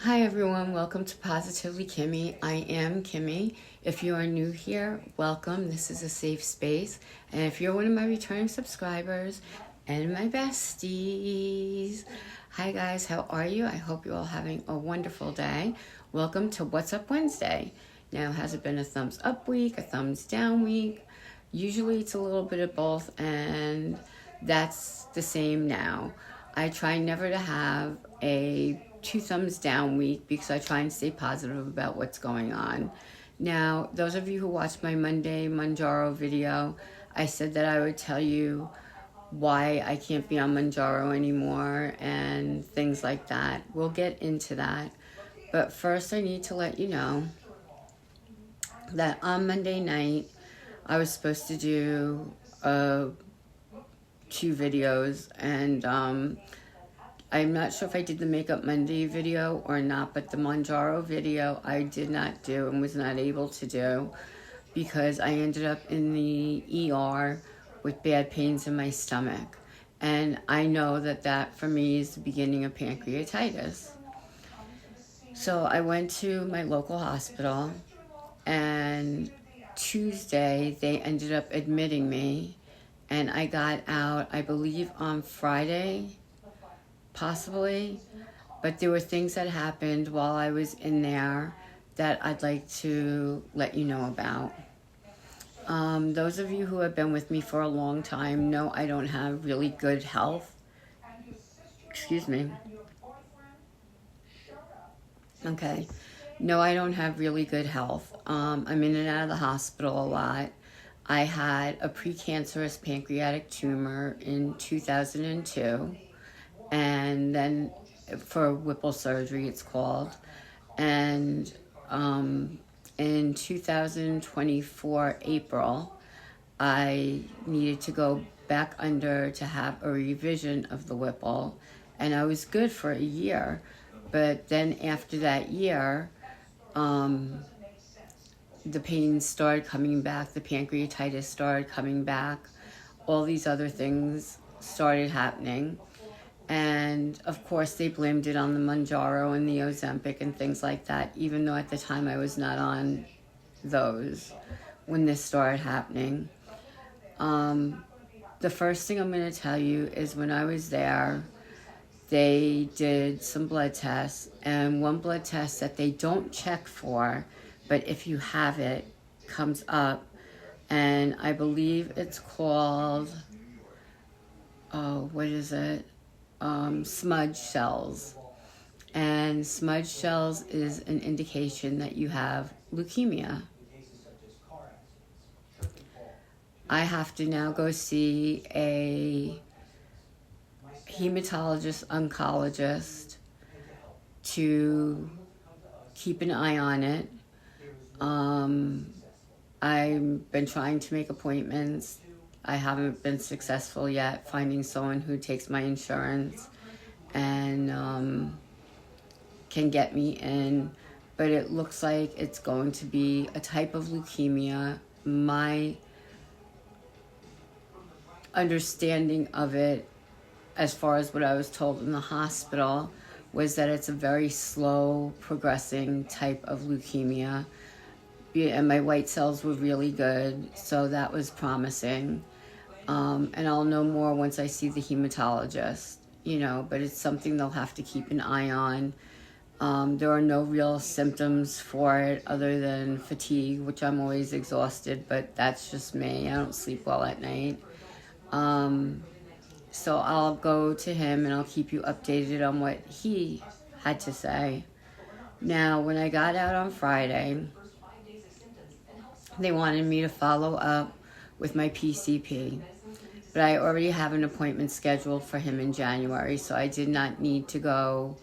Hi everyone, welcome to Positively Kimmie. I am Kimmie. If you are new here, welcome. This is a safe space. And if you're one of my returning subscribers and my besties, hi guys, how are you? I hope you're all having a wonderful day. Welcome to What's Up Wednesday. Now, has it been a thumbs up week, a thumbs down week? Usually it's a little bit of both, and that's the same now. I try never to have a 2 thumbs down week because I try and stay positive about what's going on. Now, those of you who watched my Monday Manjaro video, I said that I would tell you why I can't be on Manjaro anymore and things like that. We'll get into that. But first I need to let you know that on Monday night, I was supposed to do 2 videos, and I'm not sure if I did the Makeup Monday video or not, but the Manjaro video I did not do and was not able to do because I ended up in the ER with bad pains in my stomach. And I know that that for me is the beginning of pancreatitis. So I went to my local hospital, and Tuesday they ended up admitting me, and I got out, I believe, on Friday, possibly, but there were things that happened while I was in there that I'd like to let you know about. Those of you who have been with me for a long time know I don't have really good health. Excuse me. Okay. No, I don't have really good health. I'm in and out of the hospital a lot. I had a precancerous pancreatic tumor in 2002, and then for Whipple surgery, it's called. And in 2024, April, I needed to go back under to have a revision of the Whipple, and I was good for a year. But then after that year, the pain started coming back, the pancreatitis started coming back, all these other things started happening. And of course they blamed it on the Manjaro and the Ozempic and things like that, even though at the time I was not on those when this started happening. The first thing I'm going to tell you is when I was there, they did some blood tests, and one blood test that they don't check for, but if you have it, comes up, and I believe it's called, smudge cells. And smudge cells is an indication that you have leukemia. I have to now go see a hematologist oncologist to keep an eye on it. I've been trying to make appointments. I haven't been successful yet finding someone who takes my insurance and can get me in, but it looks like it's going to be a type of leukemia. My understanding of it, as far as what I was told in the hospital, was that it's a very slow progressing type of leukemia. And my white cells were really good, so that was promising. And I'll know more once I see the hematologist, but it's something they'll have to keep an eye on. There are no real symptoms for it other than fatigue, which I'm always exhausted, but that's just me. I don't sleep well at night. So I'll go to him and I'll keep you updated on what he had to say. Now, when I got out on Friday, they wanted me to follow up with my PCP, but I already have an appointment scheduled for him in January, so I did not need to go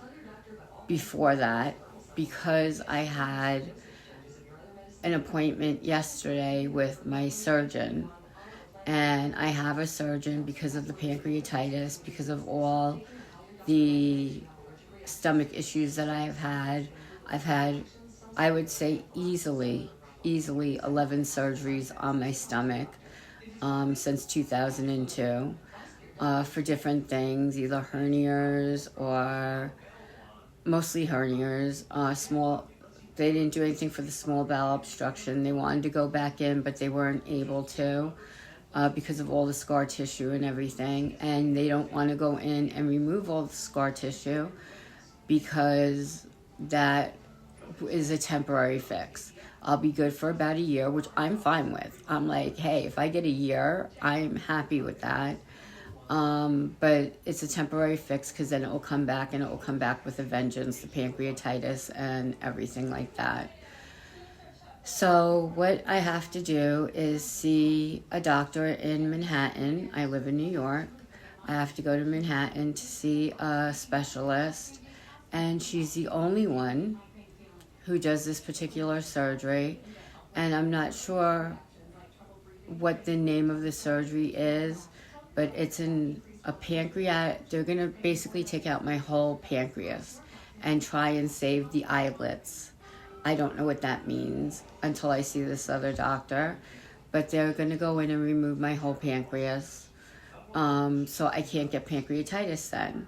before that because I had an appointment yesterday with my surgeon. And I have a surgeon because of the pancreatitis, because of all the stomach issues that I've had. I've had, I would say, easily 11 surgeries on my stomach since 2002 for different things, either hernias or mostly hernias, small. They didn't do anything for the small bowel obstruction. They wanted to go back in, but they weren't able to because of all the scar tissue and everything. And they don't want to go in and remove all the scar tissue because that is a temporary fix. I'll be good for about a year, which I'm fine with. I'm like, hey, if I get a year, I'm happy with that. But it's a temporary fix because then it will come back, and it will come back with a vengeance, the pancreatitis and everything like that. So what I have to do is see a doctor in Manhattan. I live in New York. I have to go to Manhattan to see a specialist, and she's the only one who does this particular surgery, and I'm not sure what the name of the surgery is, but it's in a pancreatic. They're going to basically take out my whole pancreas and try and save the islets. I don't know what that means until I see this other doctor, but they're going to go in and remove my whole pancreas, so I can't get pancreatitis then.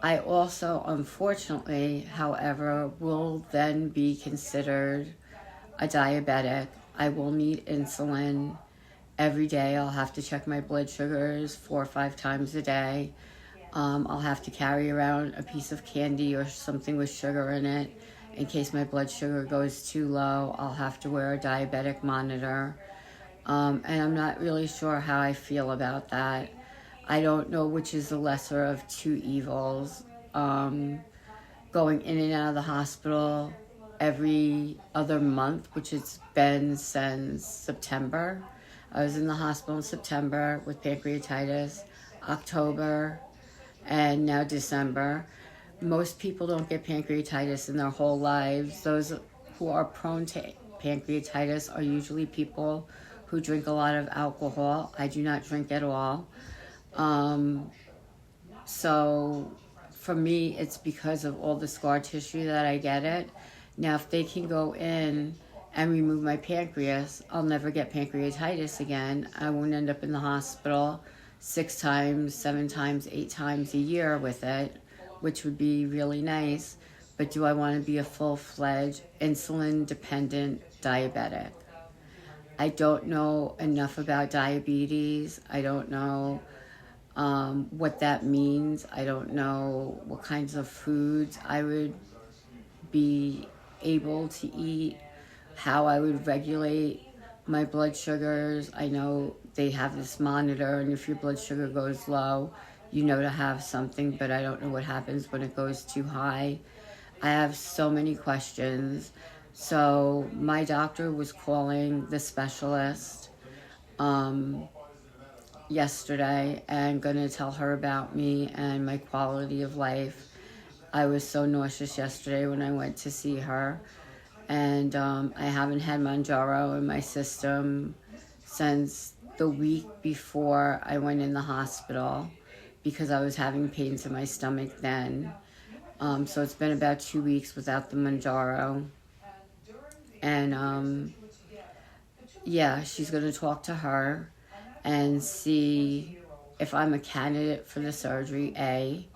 I also, unfortunately, however, will then be considered a diabetic. I will need insulin every day. I'll have to check my blood sugars 4 or 5 times a day. I'll have to carry around a piece of candy or something with sugar in it. In case my blood sugar goes too low, I'll have to wear a diabetic monitor. And I'm not really sure how I feel about that. I don't know which is the lesser of two evils. Going in and out of the hospital every other month, which it's been since September. I was in the hospital in September with pancreatitis, October, and now December. Most people don't get pancreatitis in their whole lives. Those who are prone to pancreatitis are usually people who drink a lot of alcohol. I do not drink at all. So for me, it's because of all the scar tissue that I get it. Now, if they can go in and remove my pancreas, I'll never get pancreatitis again. I won't end up in the hospital 6 times, 7 times, 8 times a year with it, which would be really nice. But do I want to be a full-fledged insulin-dependent diabetic? I don't know enough about diabetes. I don't know what that means. I don't know what kinds of foods I would be able to eat, how I would regulate my blood sugars. I know they have this monitor, and if your blood sugar goes low, you know to have something, but I don't know what happens when it goes too high. I have so many questions. So my doctor was calling the specialist yesterday and going to tell her about me and my quality of life. I was so nauseous yesterday when I went to see her, and I haven't had Manjaro in my system since the week before I went in the hospital because I was having pains in my stomach then. So it's been about 2 weeks without the Manjaro. And yeah, she's going to talk to her and see if I'm a candidate for the surgery, A.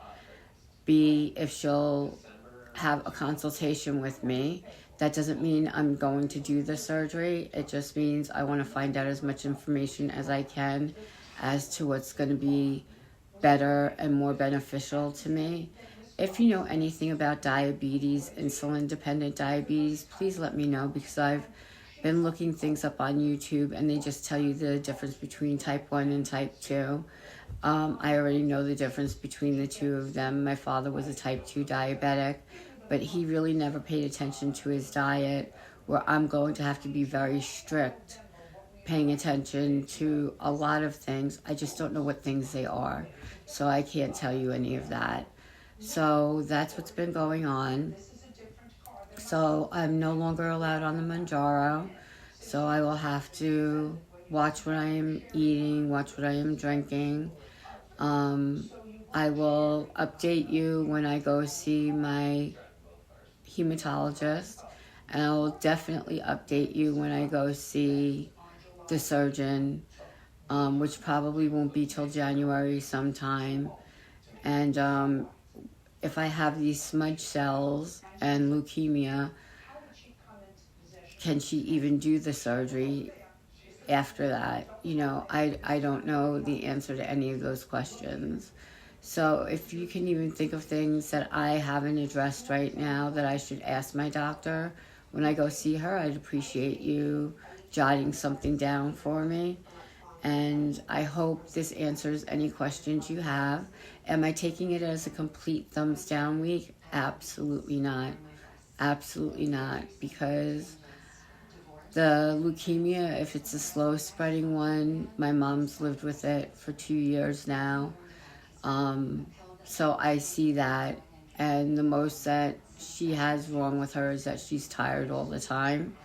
B, if she'll have a consultation with me. That doesn't mean I'm going to do the surgery. It just means I want to find out as much information as I can as to what's going to be better and more beneficial to me. If you know anything about diabetes, insulin-dependent diabetes, please let me know, because I've been looking things up on YouTube and they just tell you the difference between type 1 and type 2. I already know the difference between the two of them. My father was a type 2 diabetic, but he really never paid attention to his diet, where I'm going to have to be very strict, paying attention to a lot of things. I just don't know what things they are, so I can't tell you any of that. So that's what's been going on. So I'm no longer allowed on the Manjaro, so I will have to watch what I am eating, watch what I am drinking. I will update you when I go see my hematologist, and I will definitely update you when I go see the surgeon, which probably won't be till January sometime. And if I have these smudge cells and leukemia, can she even do the surgery after that? You know, I don't know the answer to any of those questions. So if you can even think of things that I haven't addressed right now that I should ask my doctor when I go see her, I'd appreciate you jotting something down for me. And I hope this answers any questions you have. Am I taking it as a complete thumbs down week? Absolutely not. Absolutely not. Because the leukemia, if it's a slow spreading one, my mom's lived with it for 2 years now. So I see that. And the most that she has wrong with her is that she's tired all the time.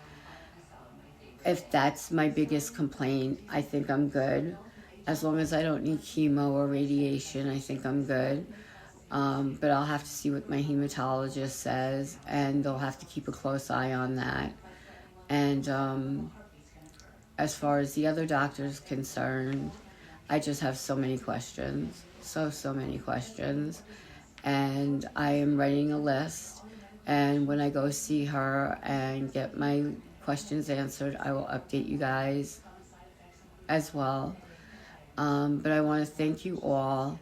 If that's my biggest complaint, I think I'm good. As long as I don't need chemo or radiation, I think I'm good. But I'll have to see what my hematologist says, and they'll have to keep a close eye on that. And as far as the other doctor's concerned, I just have so many questions. So many questions. And I am writing a list. And when I go see her and get my questions answered, I will update you guys as well. But I want to thank you all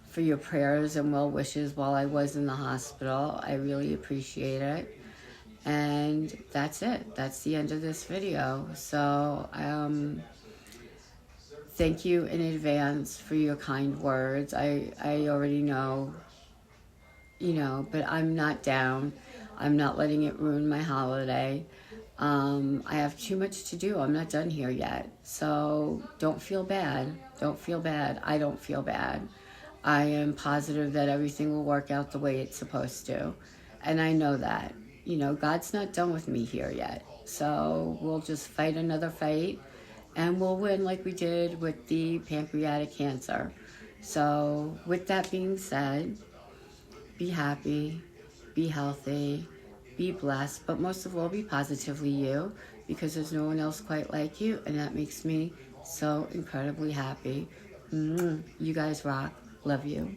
for your prayers and well wishes while I was in the hospital. I really appreciate it. And that's it. That's the end of this video. So, thank you in advance for your kind words. I already know, you know, but I'm not down. I'm not letting it ruin my holiday. I have too much to do. I'm not done here yet. So don't feel bad. Don't feel bad. I don't feel bad. I am positive that everything will work out the way it's supposed to. And I know that. You know, God's not done with me here yet. So we'll just fight another fight. And we'll win like we did with the pancreatic cancer. So with that being said, be happy, be healthy, be blessed, but most of all, be positively you, because there's no one else quite like you, and that makes me so incredibly happy. You guys rock. Love you.